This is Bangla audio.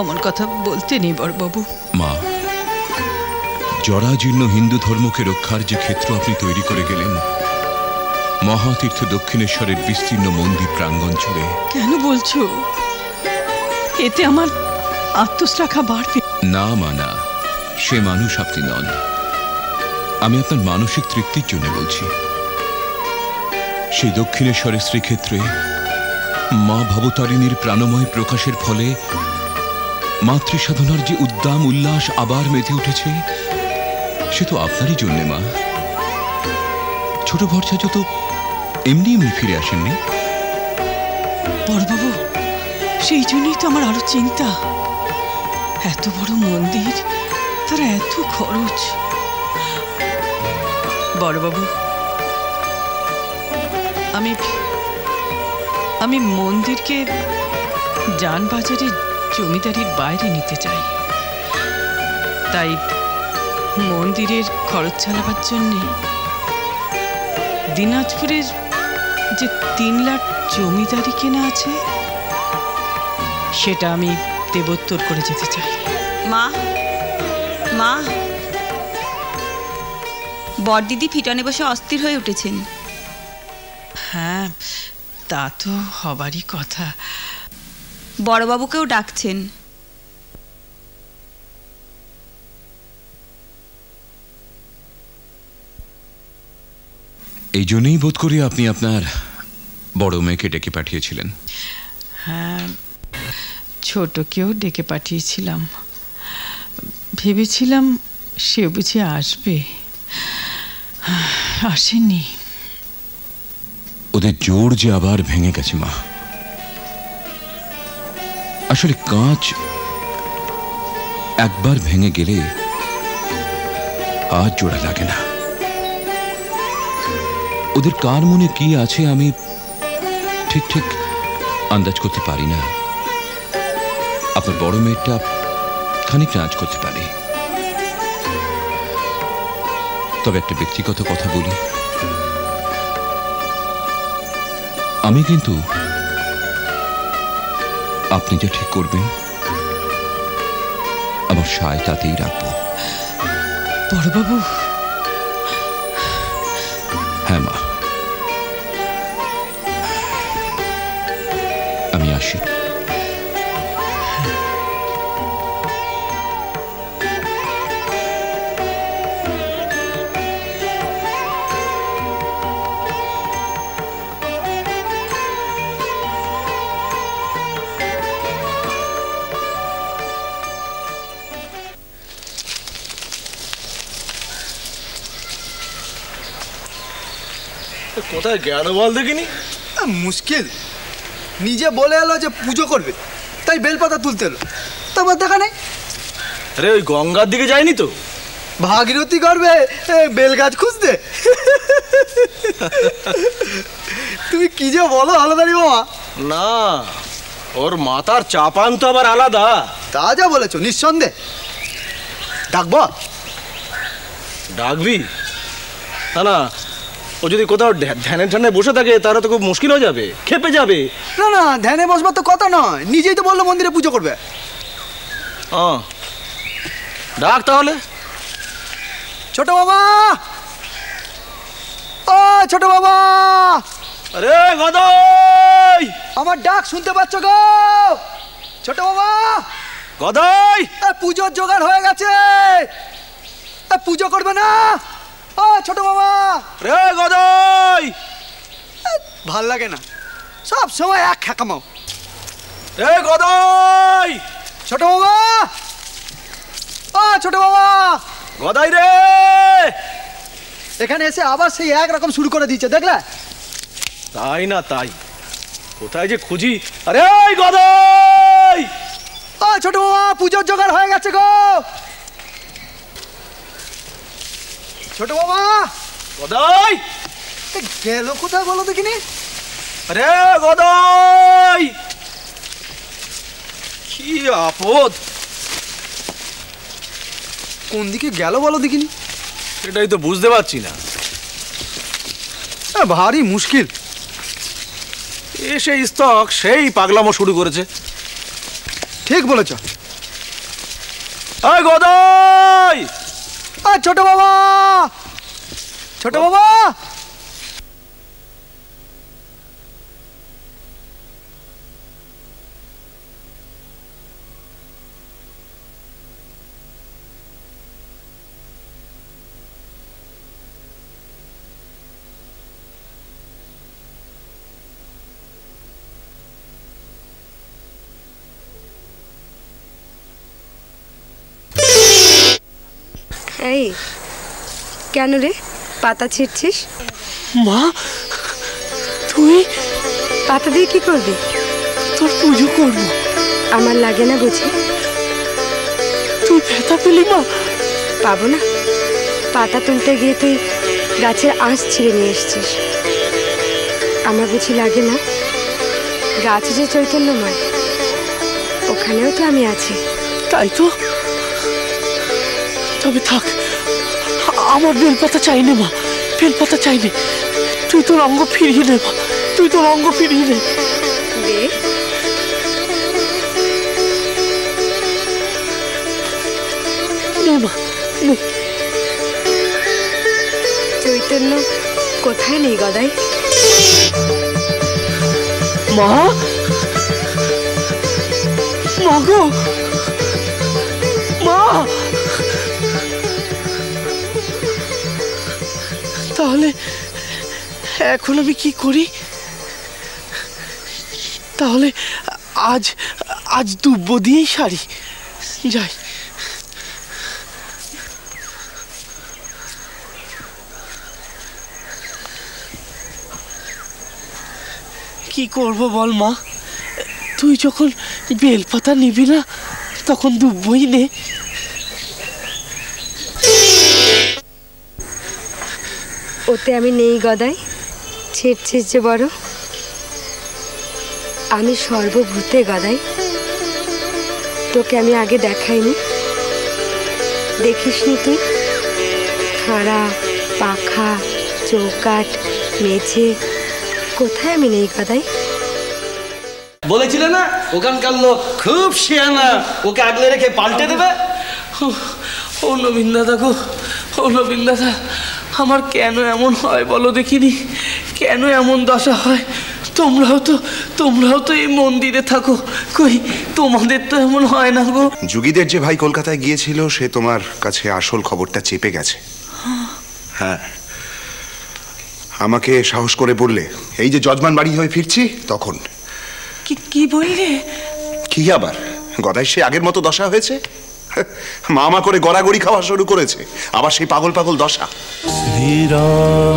অমন কথা বলতে নেই বড়বাবু। মা, জরাজীর্ণ হিন্দু ধর্মকে রক্ষার যে ক্ষেত্র আপনি তৈরি করে গেলেন, মহাতীর্থ দক্ষিণেশ্বরের বিস্তীর্ণ মন্দির প্রাঙ্গণ জুড়ে। কেন বলছো? এতে আমার আত্মশ্লাঘা বাড়বে। না মা, না, সে মানুষ আপনি নন। আমি আপনার মানসিক তৃপ্তির জন্য বলছি। সেই দক্ষিণেশ্বরের শ্রীক্ষেত্রে মা ভবতারিণীর প্রাণময় প্রকাশের ফলে মাতৃসাধনার যে উদ্দাম উল্লাস আবার মেতে উঠেছে, সে তো আপনারই জন্যে মা। ছোট ভরছাজ তো এমনি এমনি ফিরে আসেননি। বড়বাবু, সেই জন্যই তো আমার আরো চিন্তা। এত বড় মন্দির, তার এত খরচ। বড়বাবু, আমি মন্দিরকে জানবাজারের জমিদারির বাইরে নিতে চাই। তাই মন্দিরের খরচ চালাবার জন্যে দিনাজপুরের যে 3 লাখ জমিদারি কেনা আছে, সেটা আমি দেবোত্তর করে যেতে চাই। মা, মা, বড়দিদি ফিটনে বসে অস্থির হয়ে উঠেছেন। হ্যাঁ, তা তো হবারই কথা। বড়বাবুকেও ডাকছেন। এই জন্যই বোধ করি আপনি আপনার বড় মেয়েকে ডেকে পাঠিয়েছিলেন। হ্যাঁ, ছোটকেও ডেকে পাঠিয়েছিলাম। ভেবেছিলাম সে বুঝি আসবে, আসেনি। ওদের জোর যে আবার ভেঙে গেছে মা। আসলে কাঁচ একবার ভেঙে গেলে আর জোড়া লাগে না। ওদের কার মনে কি আছে আমি ঠিক ঠিক আন্দাজ করতে পারি না। আপনার বড় মেয়েটা খানিকটা আঁচ করতে পারে। তবে একটা ব্যক্তিগত কথা বলি, আমি কিন্তু আপনি যা ঠিক করবেন আমার সায় তাতেই রাখবো। বড়বাবু। হ্যাঁ মা, আমি আসি। কোথায় গেল বল দেখিনি? মুশকিল। নিজে বলে এলো যে পুজো করবে, তাই বেলপাতা তুলতে এলো, তারপর দেখা নেই। আরে ওই গঙ্গার দিকে যায়নি তো? ভাগীরথী করবে বেল গাছ খুঁজতে। তুমি কি যে বলো আলাদারি বাবা। না, ওর মাথার চাপান তো আবার আলাদা। তা যা বলেছো, নিঃসন্দেহে। ডাকবো? ডাকবি? না না, ও যদি কোথাও ধ্যানে ধ্যানে বসে থাকে তাহলে তো খুব মুশকিল হয়ে যাবে, খেপে যাবে। না না, ধ্যানে বসবার তো কথা নয়, নিজেই তো বললো মন্দিরে পুজো করবে। ডাক তাহলে। ছোট বাবা, ও ছোট বাবা। আরে গদাই, আমার ডাক শুনতে পাচ্ছ গো? ছোট বাবা। গদাই, পুজোর জোগাড় হয়ে গেছে, পুজো করবে না? ও ছোট বাবা। রে গদাই, ভাল লাগে না, সব সময় এক খেকামাও। রে গদাই, ছোট বাবা। ও ছোট বাবা। গদাই রে। এখানে এসে আবার সেই একরকম শুরু করে দিয়েছে, দেখলে? তাই না তাই, কোথায় যে খুঁজি। আরে গদাই। ও ছোট বাবা, পুজোর জোগাড় হয়ে গেছে গো। ছোট বাবা। গদাই গেল কোথায় বলো দেখিনি? আরে গদাই, কি আপদ! কোন দিকে গেল বলো দেখিনি? সেটাই তো বুঝতে পারছি না। ভারী মুশকিল। এসে স্তক সেই পাগলামো শুরু করেছে। ঠিক বলেছ। এই গদাই! ছোট বাবা, ছোট বাবা, এই কেন রে পাতা ছিঁড়ছিস? মা, তুই? পাতা দিয়ে কি করবি? তোর পুজো করবো। আমার লাগে না বুঝি? তুই ব্যথা পেলি মা? পাবো না। পাতা তুলতে গিয়ে তুই গাছের আঁশ ছিঁড়ে নিয়ে এসছিস। আমার বুঝি লাগে না? গাছ যে চৈতন্যময়, ওখানেও তো আমি আছি। তাই তো। তবে থাক, আমার বেলপাতা চাইনি মা, বেলপাতা চাইনি। তুই তোর অঙ্গ ফিরিয়ে নে মা, তুই তোর অঙ্গ ফিরিয়ে নে। দে। নে মা, নে। চৈতন্য কোথায় নেই গদাই? মা, মা গো, মা। তাহলে এখন আমি কি করি? তাহলে আজ আজ দুব্য দিয়েই সারি, যাই। কি করব বল মা, তুই যখন বেলপাতা নিবি না তখন দুব্বই নে। ওতে আমি নেই গদাই, ছিঁড়ছিস যে বড়। আমি সর্বভূতে গদাই, তোকে আমি আগে দেখাইনি, দেখিসনি তুই? খাড়া, পাখা, চৌকাঠ, মেঝে, কোথায় আমি নেই গদাই? বলেছিলে না ওখানকার লোক খুব শিয়ানা, ওকে আগলে রেখে পাল্টে দেবে। ও নবীন দাদা গো, ও নবীন দাদা, আমার কেন এমন হয় বলো দেখিনি? কেন এমন দশা হয়? তোমরাও তো এই মন্দিরে থাকো, কই তোমাদের তো এমন হয় না গো? যুগীদের যে ভাই কলকাতায় গিয়েছিল সে তোমার কাছে আসল খবরটা চেপে গেছে। হ্যাঁ, আমাকে সাহস করে বললে এই যে যজমান বাড়ি হয়ে ফিরছি তখন। কি বললে? কি আবার, গদাই সে আগের মতো দশা হয়েছে। মামা করে গড়াগড়ি খাওয়া শুরু করেছে, আবার সেই পাগল পাগল দশা। শ্রীরাম